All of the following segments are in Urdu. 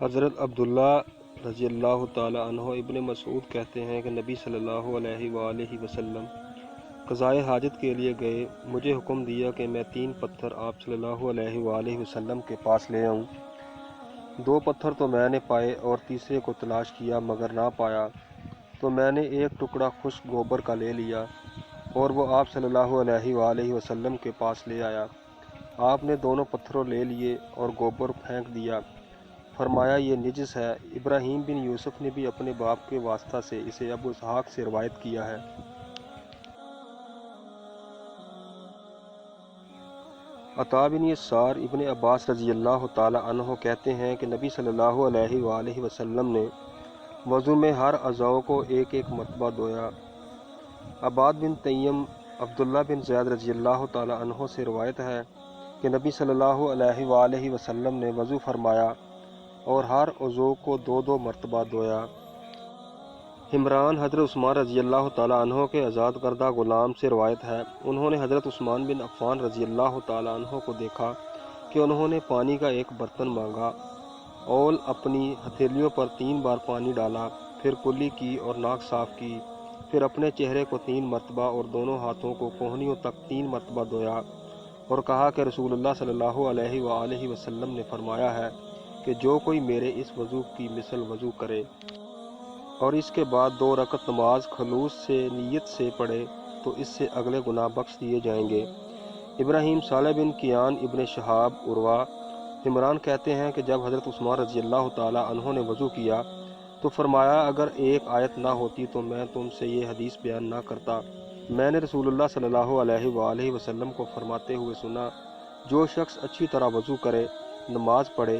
حضرت عبداللہ رضی اللہ تعالیٰ عنہ ابن مسعود کہتے ہیں کہ نبی صلی اللہ علیہ وآلہ وسلم قضائے حاجت کے لیے گئے۔ مجھے حکم دیا کہ میں 3 پتھر آپ صلی اللہ علیہ وآلہ وسلم کے پاس لے آؤں۔ 2 پتھر تو میں نے پائے اور تیسرے کو تلاش کیا مگر نہ پایا، تو میں نے ایک ٹکڑا خشک گوبر کا لے لیا اور وہ آپ صلی اللہ علیہ وآلہ وسلم کے پاس لے آیا۔ آپ نے دونوں پتھروں لے لیے اور گوبر پھینک دیا۔ فرمایا یہ نجس ہے۔ ابراہیم بن یوسف نے بھی اپنے باپ کے واسطہ سے اسے ابو اسحاق سے روایت کیا ہے۔ عطا بن یسار ابن عباس رضی اللہ تعالیٰ عنہ کہتے ہیں کہ نبی صلی اللہ علیہ وآلہ وسلم نے وضو میں ہر اعضاء کو ایک ایک مرتبہ دھویا۔ عباد بن تیم عبداللہ بن زید رضی اللہ تعالیٰ عنہ سے روایت ہے کہ نبی صلی اللہ علیہ وآلہ وسلم نے وضو فرمایا اور ہر عضو کو 2 مرتبہ دھویا۔ حمران حضرت عثمان رضی اللہ تعالیٰ عنہ کے آزاد کردہ غلام سے روایت ہے، انہوں نے حضرت عثمان بن عفان رضی اللہ تعالیٰ عنہ کو دیکھا کہ انہوں نے پانی کا ایک برتن مانگا اور اپنی ہتھیلیوں پر 3 بار پانی ڈالا، پھر کلی کی اور ناک صاف کی، پھر اپنے چہرے کو 3 مرتبہ اور دونوں ہاتھوں کو کوہنیوں تک 3 مرتبہ دھویا اور کہا کہ رسول اللہ صلی اللہ علیہ وآلہ وسلم نے فرمایا ہے کہ جو کوئی میرے اس وضو کی مثل وضو کرے اور اس کے بعد 2 رکعت نماز خلوص سے نیت سے پڑھے تو اس سے اگلے گناہ بخش دیے جائیں گے۔ ابراہیم صالح بن کیان ابن شہاب عروہ حمران کہتے ہیں کہ جب حضرت عثمان رضی اللہ تعالیٰ عنہ نے وضو کیا تو فرمایا اگر ایک آیت نہ ہوتی تو میں تم سے یہ حدیث بیان نہ کرتا۔ میں نے رسول اللہ صلی اللہ علیہ وآلہ وسلم کو فرماتے ہوئے سنا، جو شخص اچھی طرح وضو کرے نماز پڑھے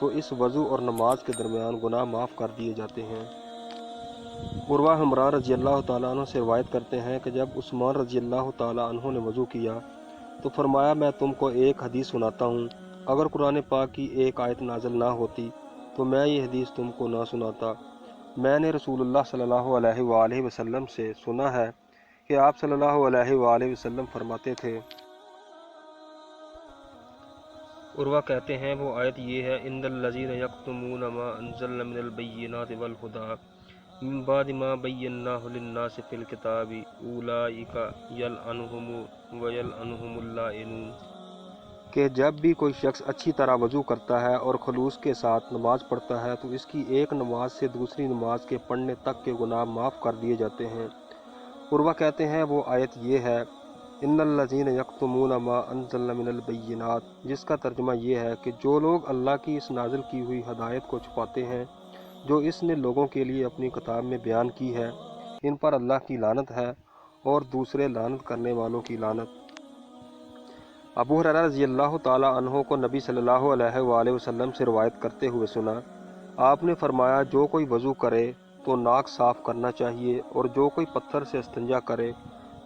تو اس وضو اور نماز کے درمیان گناہ معاف کر دیے جاتے ہیں۔ عروہ حمران رضی اللہ تعالیٰ عنہ سے روایت کرتے ہیں کہ جب عثمان رضی اللہ تعالیٰ عنہ نے وضو کیا تو فرمایا میں تم کو ایک حدیث سناتا ہوں، اگر قرآن پاک کی ایک آیت نازل نہ ہوتی تو میں یہ حدیث تم کو نہ سناتا۔ میں نے رسول اللہ صلی اللہ علیہ وآلہ وسلم سے سنا ہے کہ آپ صلی اللہ علیہ وآلہ وسلم فرماتے تھے۔ عروہ کہتے ہیں وہ آیت یہ ہے ان الذین یکتمون ما انزلنا من البینات والہدی من بعد ما بیناہ للناس فی الکتاب اولئک یلعنہم ویلعنہم اللاعنون، کہ جب بھی کوئی شخص اچھی طرح وضو کرتا ہے اور خلوص کے ساتھ نماز پڑھتا ہے تو اس کی ایک نماز سے دوسری نماز کے پڑھنے تک کے گناہ معاف کر دیے جاتے ہیں۔ عروہ کہتے ہیں وہ آیت یہ ہے ان الذین یکتمون ما انزلنا من البینات، جس کا ترجمہ یہ ہے کہ جو لوگ اللہ کی اس نازل کی ہوئی ہدایت کو چھپاتے ہیں جو اس نے لوگوں کے لیے اپنی کتاب میں بیان کی ہے، ان پر اللہ کی لعنت ہے اور دوسرے لعنت کرنے والوں کی لعنت۔ ابو ہریرہ رضی اللہ تعالیٰ عنہ کو نبی صلی اللہ علیہ وآلہ وسلم سے روایت کرتے ہوئے سنا، آپ نے فرمایا جو کوئی وضو کرے تو ناک صاف کرنا چاہیے اور جو کوئی پتھر سے استنجا کرے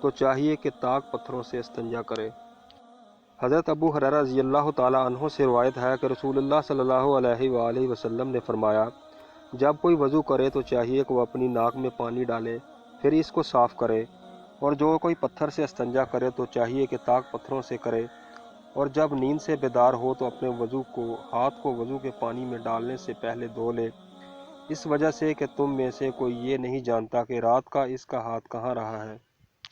تو چاہیے کہ طاق پتھروں سے استنجا کرے۔ حضرت ابو ہریرہ رضی اللہ تعالیٰ عنہ سے روایت ہے کہ رسول اللہ صلی اللہ علیہ وآلہ وسلم نے فرمایا جب کوئی وضو کرے تو چاہیے کہ وہ اپنی ناک میں پانی ڈالے پھر اس کو صاف کرے، اور جو کوئی پتھر سے استنجا کرے تو چاہیے کہ طاق پتھروں سے کرے، اور جب نیند سے بیدار ہو تو اپنے ہاتھ کو وضو کے پانی میں ڈالنے سے پہلے دھو لے، اس وجہ سے کہ تم میں سے کوئی یہ نہیں جانتا کہ رات کا اس کا ہاتھ کہاں رہا ہے۔